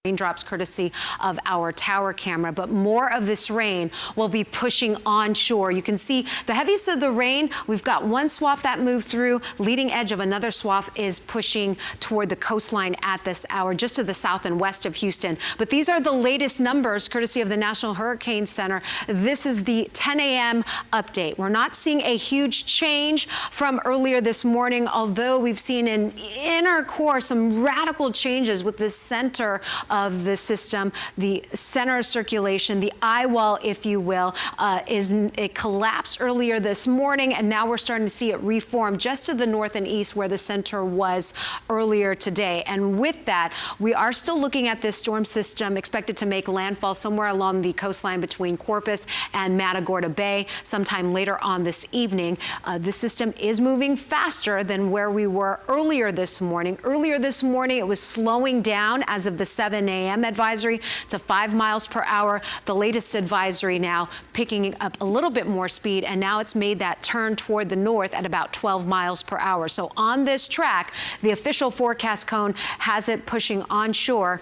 Raindrops courtesy of our tower camera, but more of this rain will be pushing onshore. You can see the heaviest of the rain. We've got one swath that moved through. Leading edge of another swath is pushing toward the coastline at this hour, just to the south and west of Houston. But these are the latest numbers courtesy of the National Hurricane Center. This is the 10 a.m. update. We're not seeing a huge change from earlier this morning, although we've seen in inner core some radical changes with the center of the system. The center of circulation, the eye wall, if you will, it collapsed earlier this morning, and now we're starting to see it reform just to the north and east where the center was earlier today. And with that, we are still looking at this storm system expected to make landfall somewhere along the coastline between Corpus and Matagorda Bay sometime later on this evening. The system is moving faster than where we were earlier this morning. Earlier this morning, it was slowing down as of the 7 a.m. advisory to 5 miles per hour. The latest advisory now picking up a little bit more speed, and now it's made that turn toward the north at about 12 miles per hour. So on this track, the official forecast cone has it pushing onshore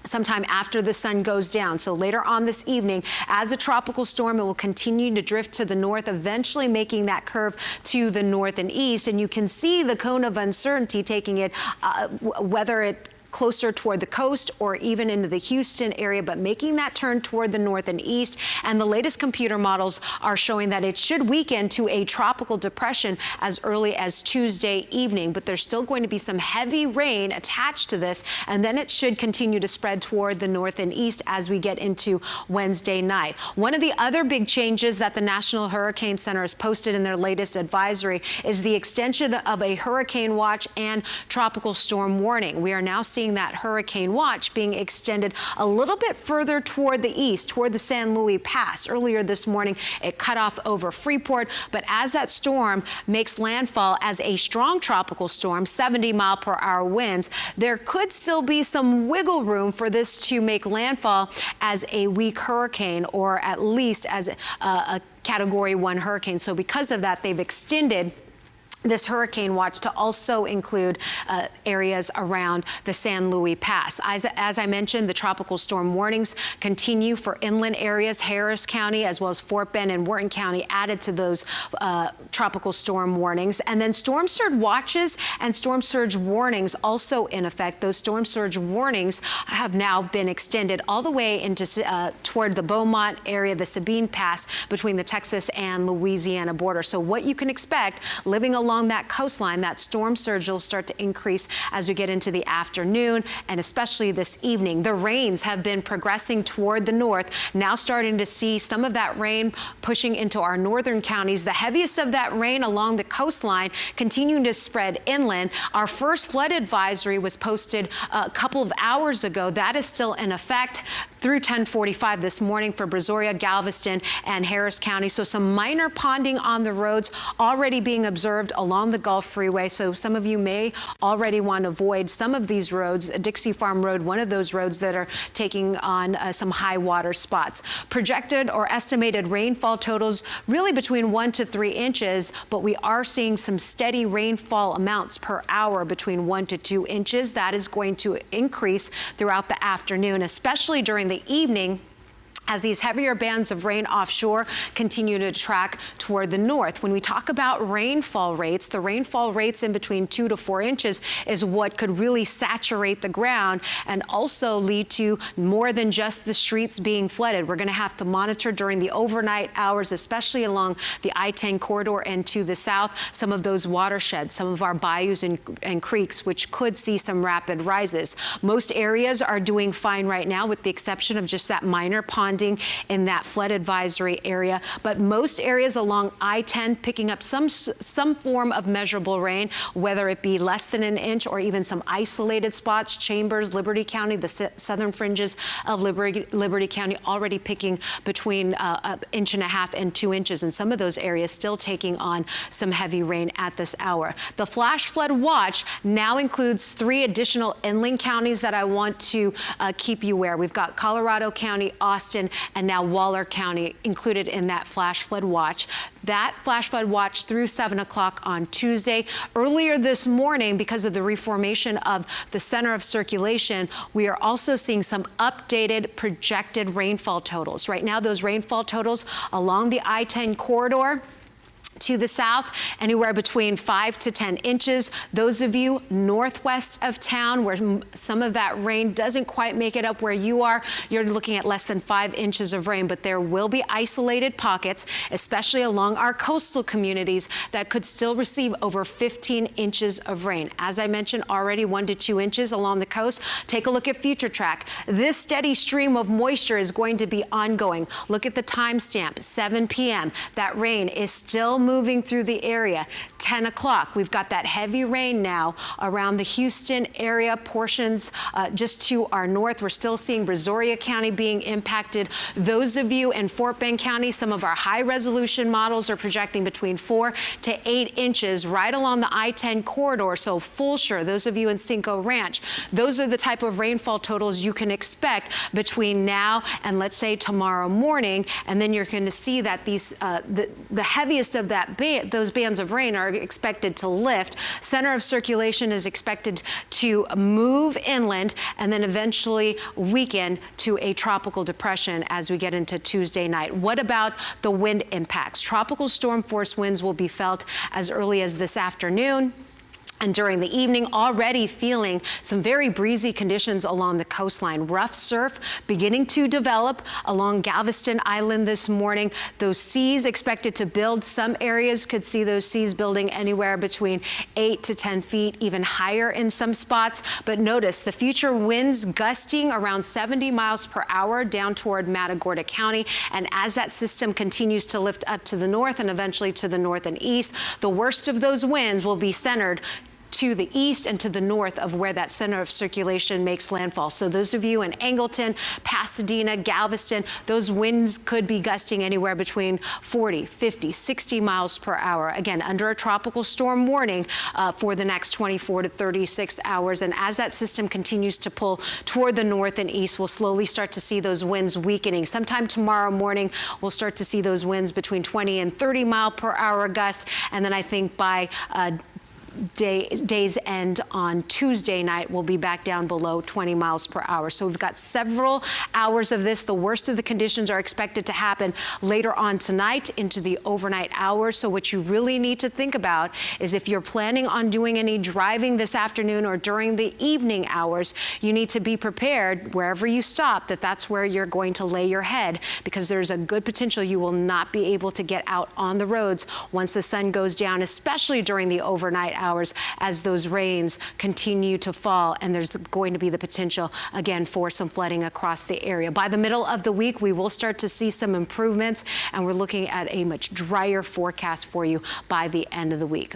sometime after the sun goes down. So later on this evening, as a tropical storm, it will continue to drift to the north, eventually making that curve to the north and east. And you can see the cone of uncertainty taking it, whether it closer toward the coast or even into the Houston area, but making that turn toward the north and east. And the latest computer models are showing that it should weaken to a tropical depression as early as Tuesday evening, but there's still going to be some heavy rain attached to this, and then it should continue to spread toward the north and east as we get into Wednesday night. One of the other big changes that the National Hurricane Center has posted in their latest advisory is the extension of a hurricane watch and tropical storm warning. We are now seeing that hurricane watch being extended a little bit further toward the east, toward the San Luis Pass. Earlier this morning, it cut off over Freeport, but as that storm makes landfall as a strong tropical storm, 70-mile-per-hour winds, there could still be some wiggle room for this to make landfall as a weak hurricane, or at least as a Category 1 hurricane. So because of that, they've extended this hurricane watch to also include areas around the San Luis Pass. As I mentioned, the tropical storm warnings continue for inland areas. Harris County as well as Fort Bend and Wharton County added to those tropical storm warnings. And then storm surge watches and storm surge warnings also in effect. Those storm surge warnings have now been extended all the way into toward the Beaumont area, the Sabine Pass between the Texas and Louisiana border. So what you can expect living along that coastline, that storm surge will start to increase as we get into the afternoon and especially this evening. The rains have been progressing toward the north, now starting to see some of that rain pushing into our northern counties. The heaviest of that rain along the coastline continuing to spread inland. Our first flood advisory was posted a couple of hours ago. That is still in effect through 10:45 this morning for Brazoria, Galveston, and Harris County. So some minor ponding on the roads already being observed along the Gulf Freeway. So some of you may already want to avoid some of these roads. Dixie Farm Road, one of those roads that are taking on some high water spots. Projected or estimated rainfall totals really between 1 to 3 inches, but we are seeing some steady rainfall amounts per hour between 1 to 2 inches. That is going to increase throughout the afternoon, especially during the evening, as these heavier bands of rain offshore continue to track toward the north. When we talk about rainfall rates, the rainfall rates in between 2 to 4 inches is what could really saturate the ground and also lead to more than just the streets being flooded. We're going to have to monitor during the overnight hours, especially along the I-10 corridor and to the south, some of those watersheds, some of our bayous and creeks, which could see some rapid rises. Most areas are doing fine right now, with the exception of just that minor ponding in that flood advisory area, but most areas along I-10 picking up some form of measurable rain, whether it be less than an inch or even some isolated spots. Chambers, Liberty County, the southern fringes of Liberty County already picking between an inch and a half and 2 inches, and some of those areas still taking on some heavy rain at this hour. The flash flood watch now includes 3 additional inland counties that I want to keep you aware. We've got Colorado County, Austin, Galveston, and now Waller County included in that flash flood watch. That flash flood watch through 7 o'clock on Tuesday. Earlier this morning, because of the reformation of the center of circulation, we are also seeing some updated projected rainfall totals. Right now, those rainfall totals along the I-10 corridor to the south, anywhere between 5 to 10 inches. Those of you northwest of town where some of that rain doesn't quite make it up where you are, you're looking at less than 5 inches of rain, but there will be isolated pockets, especially along our coastal communities, that could still receive over 15 inches of rain. As I mentioned already, 1 to 2 inches along the coast. Take a look at Future Track. This steady stream of moisture is going to be ongoing. Look at the timestamp, 7 p.m. That rain is still moving through the area. 10 o'clock, we've got that heavy rain now around the Houston area, portions just to our north. We're still seeing Brazoria County being impacted. Those of you in Fort Bend County, some of our high resolution models are projecting between 4 to 8 inches right along the I-10 corridor. So Fulshire, those of you in Cinco Ranch, those are the type of rainfall totals you can expect between now and let's say tomorrow morning. And then you're going to see that these the heaviest of those bands of rain are expected to lift. Center of circulation is expected to move inland and then eventually weaken to a tropical depression as we get into Tuesday night. What about the wind impacts? Tropical storm force winds will be felt as early as this afternoon. And during the evening, already feeling some very breezy conditions along the coastline. Rough surf beginning to develop along Galveston Island this morning. Those seas expected to build. Some areas could see those seas building anywhere between 8 to 10 feet, even higher in some spots. But notice the future winds gusting around 70 miles per hour down toward Matagorda County. And as that system continues to lift up to the north and eventually to the north and east, the worst of those winds will be centered to the east and to the north of where that center of circulation makes landfall. So those of you in Angleton, Pasadena, Galveston, those winds could be gusting anywhere between 40, 50, 60 miles per hour. Again, under a tropical storm warning for the next 24 to 36 hours. And as that system continues to pull toward the north and east, we'll slowly start to see those winds weakening. Sometime tomorrow morning, we'll start to see those winds between 20 and 30 mile per hour gusts. And then I think by day's end on Tuesday night, we'll be back down below 20 miles per hour. So we've got several hours of this. The worst of the conditions are expected to happen later on tonight into the overnight hours. So what you really need to think about is if you're planning on doing any driving this afternoon or during the evening hours, you need to be prepared wherever you stop that that's where you're going to lay your head, because there's a good potential you will not be able to get out on the roads once the sun goes down, especially during the overnight hours as those rains continue to fall, and there's going to be the potential again for some flooding across the area. By the middle of the week, we will start to see some improvements, and we're looking at a much drier forecast for you by the end of the week.